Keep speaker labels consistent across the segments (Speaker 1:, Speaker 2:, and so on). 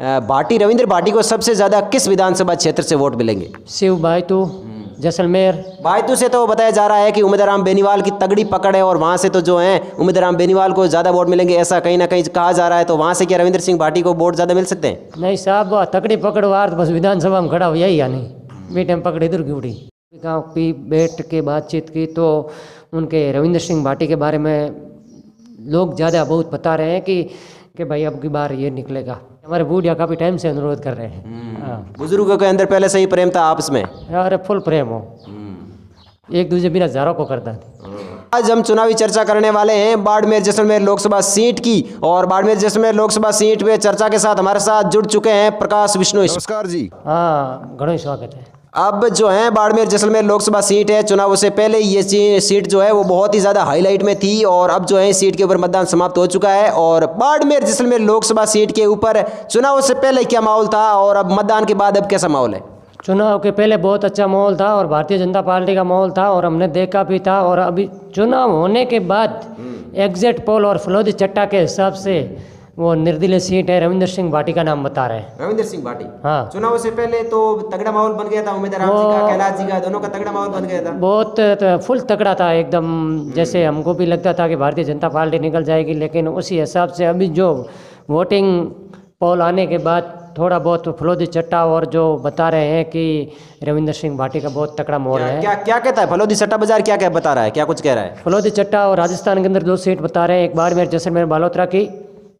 Speaker 1: भाटी रविंद्र भाटी को सबसे ज्यादा किस विधानसभा क्षेत्र से वोट मिलेंगे?
Speaker 2: शिव बायतू, जैसलमेर।
Speaker 1: बायतू से तो बताया जा रहा है कि उम्मीदराम बेनीवाल की तगड़ी पकड़ है और वहां से तो जो है उम्मीदराम बेनीवाल को ज्यादा वोट मिलेंगे, ऐसा कहीं ना कहीं कहा जा रहा है। तो वहां से क्या रविंद्र सिंह भाटी को वोट ज्यादा मिल सकते हैं?
Speaker 2: नहीं साहब, तकड़ी पकड़ वार तो बस विधानसभा में खड़ा हुआ ही या नहीं, बेटे में पकड़ इधर की उड़ी। गाँव की बैठ के बातचीत की तो उनके रविंद्र सिंह भाटी के बारे में लोग ज़्यादा बहुत बता रहे हैं कि भाई अब की बार ये निकलेगा। हमारे बूढ़िया काफ़ी टाइम से अनुरोध कर रहे हैं। हाँ,
Speaker 1: बुजुर्गों के अंदर पहले से ही प्रेम था आपस में?
Speaker 2: अरे फुल प्रेम हो, एक दूसरे बिना हजारों को करता था।
Speaker 1: आज हम चुनावी चर्चा करने वाले हैं बाड़मेर जैसलमेर लोकसभा सीट की, और बाड़मेर जैसलमेर लोकसभा सीट पे चर्चा के साथ हमारे साथ जुड़ चुके हैं प्रकाश विष्णु।
Speaker 3: नमस्कार जी।
Speaker 2: हाँ, घणो स्वागत है।
Speaker 1: अब जो है बाड़मेर जैसलमेर लोकसभा सीट है, चुनाव से पहले ये सीट जो है वो बहुत ही ज़्यादा हाईलाइट में थी, और अब जो है इस सीट के ऊपर मतदान समाप्त हो चुका है। और बाड़मेर जैसलमेर लोकसभा सीट के ऊपर चुनाव से पहले क्या माहौल था और अब मतदान के बाद अब कैसा माहौल है?
Speaker 2: चुनाव के पहले बहुत अच्छा माहौल था और भारतीय जनता पार्टी का माहौल था, और हमने देखा भी था। और अभी चुनाव होने के बाद एग्जिट पोल और फलोदी चट्टा के हिसाब से वो निर्दलीय सीट है, रविंद्र सिंह भाटी का नाम बता रहे हैं।
Speaker 1: रविंद्र सिंह भाटी,
Speaker 2: हाँ।
Speaker 1: चुनाव से पहले तो तगड़ा माहौल बन गया था, उम्मीदवार जी का, कैलाश जी का, दोनों का तगड़ा माहौल बन गया था।
Speaker 2: बहुत फुल तगड़ा था एकदम, जैसे हमको भी लगता था कि भारतीय जनता पार्टी निकल जाएगी, लेकिन उसी हिसाब से अभी जो वोटिंग पोल आने के बाद थोड़ा बहुत फलोदी चट्टा और जो बता रहे हैं कि रविंद्र सिंह भाटी का बहुत तगड़ा माहौल है।
Speaker 1: क्या कहता है फलोदी चट्टा बाजार, क्या बता रहा है, क्या कुछ कह रहा है?
Speaker 2: फलोदी चट्टा और राजस्थान के अंदर 2 सीट बता रहे हैं, एक बाड़मेर जैसलमेर बालोतरा की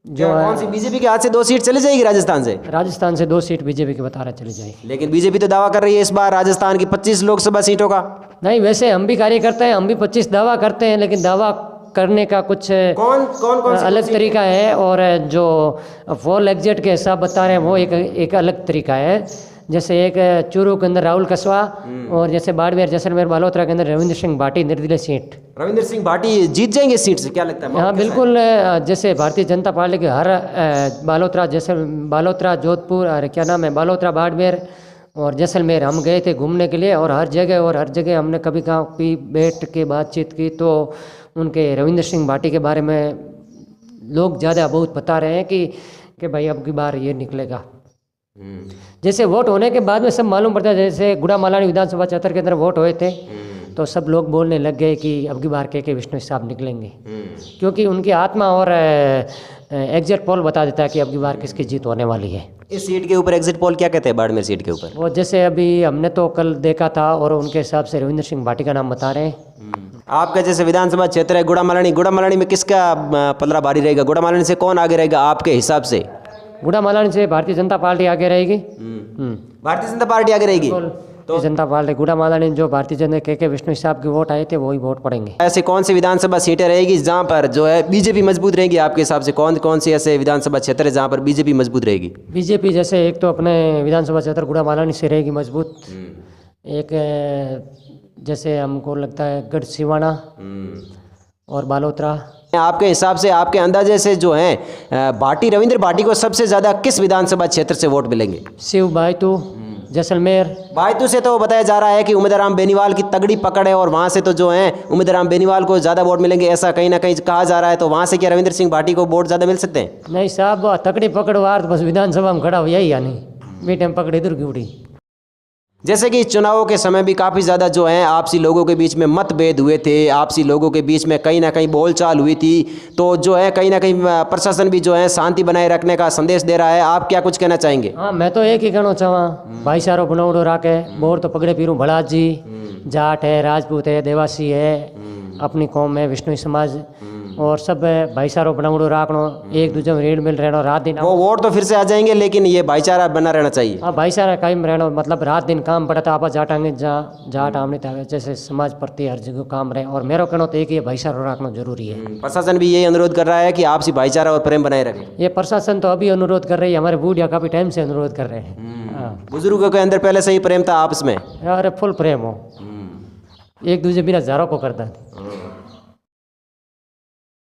Speaker 2: जो है।
Speaker 1: कौन सी बीजेपी के हाथ से 2 सीट चली जाएगी राजस्थान से?
Speaker 2: राजस्थान से 2 सीट बीजेपी की बता रहे चली जाएगी।
Speaker 1: लेकिन बीजेपी तो दावा कर रही है इस बार राजस्थान की 25 लोकसभा सीटों का।
Speaker 2: नहीं, वैसे हम भी कार्य करते हैं, हम भी 25 दावा करते हैं, लेकिन दावा करने का कुछ
Speaker 1: कौन
Speaker 2: अलग तरीका है, और जो पोल एग्जिट के हिसाब बता रहे हैं वो एक अलग तरीका है। जैसे एक चूरू के अंदर राहुल कसवा, और जैसे बाड़मेर जैसलमेर बालोतरा के अंदर रविंद्र सिंह भाटी निर्दलीय सीट।
Speaker 1: रविंद्र सिंह भाटी जीत जाएंगे सीट से, क्या लगता है?
Speaker 2: हाँ बिल्कुल, जैसे भारतीय जनता पार्टी के हर बालोतरा जोधपुर, अरे क्या नाम है, बालोतरा बाड़मेर और जैसलमेर हम गए थे घूमने के लिए, और हर जगह हमने कभी कभी बैठ के बातचीत की तो उनके रविंद्र सिंह भाटी के बारे में लोग ज़्यादा बहुत बता रहे हैं कि भाई अब की बार ये निकलेगा। जैसे वोट होने के बाद में सब मालूम पड़ता है, जैसे गुड़ा मालानी विधानसभा क्षेत्र के अंदर वोट हुए थे तो सब लोग बोलने लग गए कि अब की बार के विष्णु साहब निकलेंगे, क्योंकि उनकी आत्मा और एग्जिट पोल बता देता है कि अब की बार किसकी जीत होने वाली है।
Speaker 1: इस सीट के ऊपर एग्जिट पोल क्या कहते हैं बाड़मेर सीट के ऊपर?
Speaker 2: वो जैसे अभी हमने तो कल देखा था, और उनके हिसाब से रविंद्र सिंह भाटी का नाम बता रहे हैं।
Speaker 1: आपका जैसे विधानसभा क्षेत्र है गुड़ा मालानी में किसका पलड़ा भारी रहेगा? गुड़ा मालानी से कौन आगे रहेगा आपके हिसाब से?
Speaker 2: गुड़ा मालानी से भारतीय जनता पार्टी आगे रहेगी।
Speaker 1: भारतीय जनता पार्टी आगे रहेगी
Speaker 2: तो जनता पार्टी गुड़ा मालानी जो भारतीय जनता के विष्णु साहब के वोट आए थे वही वोट पड़ेंगे।
Speaker 1: ऐसे कौन सी विधानसभा सीटें रहेगी जहां पर जो है बीजेपी मजबूत रहेगी आपके हिसाब से? कौन सी ऐसे विधानसभा क्षेत्र है जहां पर बीजेपी मजबूत रहेगी?
Speaker 2: बीजेपी जैसे एक तो अपने विधानसभा क्षेत्र गुड़ा मालानी से रहेगी मजबूत, एक जैसे हमको लगता है गढ़ सिवाना और बालोतरा।
Speaker 1: आपके हिसाब से, आपके अंदाजे से जो है भाटी रविंद्र भाटी को सबसे ज्यादा किस विधानसभा क्षेत्र से वोट मिलेंगे?
Speaker 2: शिव बायतू, जैसलमेर।
Speaker 1: बायतू से तो बताया जा रहा है कि उम्मीदवार बेनीवाल की तगड़ी पकड़ है और वहां से तो जो है उम्मीदवार बेनीवाल को ज्यादा वोट मिलेंगे, ऐसा कहीं ना कहीं कहा जा रहा है। तो वहां से क्या रविंद्र सिंह भाटी को वोट ज्यादा मिल सकते हैं?
Speaker 2: नहीं साहब, तकड़ी पकड़ वार तो बस विधानसभा में खड़ा हुआ ही या नहीं, बेटे में पकड़ इधर की उड़ी।
Speaker 1: जैसे कि चुनावों के समय भी काफ़ी ज़्यादा जो है आपसी लोगों के बीच में मतभेद हुए थे, आपसी लोगों के बीच में कहीं ना कहीं बोलचाल हुई थी, तो जो है कहीं ना कहीं प्रशासन भी जो है शांति बनाए रखने का संदेश दे रहा है। आप क्या कुछ कहना चाहेंगे?
Speaker 2: हाँ, मैं तो एक ही कहना चाहूँ, भाईचारो बनावड़ो राखे, बोर तो पकड़े पीरूँ भला जी, जाट है, राजपूत है, देवासी है, अपनी कौम है, विष्णु समाज, और सब भाईचारो बनावड़ो राखनो, एक दूसरे में रीढ़ मिल रहना रात दिन।
Speaker 1: वो वोट तो फिर से आ जाएंगे, लेकिन ये भाईचारा बना रहना चाहिए।
Speaker 2: हाँ, भाईचारा कायम रहना, मतलब रात दिन काम पड़ा था, आप जाटांगे जाट आमने जैसे समाज प्रति हर जगह काम रहे, और मेरा कहना तो एक ही भाईचारा रखना जरूरी है।
Speaker 1: प्रशासन भी यही अनुरोध कर रहा है कि आपसी भाईचारा और प्रेम बनाए रखें।
Speaker 2: ये प्रशासन तो अभी अनुरोध कर रही है, हमारे बूढ़िया काफी टाइम से अनुरोध कर रहे हैं। हाँ,
Speaker 1: बुजुर्गों के अंदर पहले से ही प्रेम था आपस में?
Speaker 2: अरे फुल प्रेम हो, एक दूसरे बिना हजारों को करता है।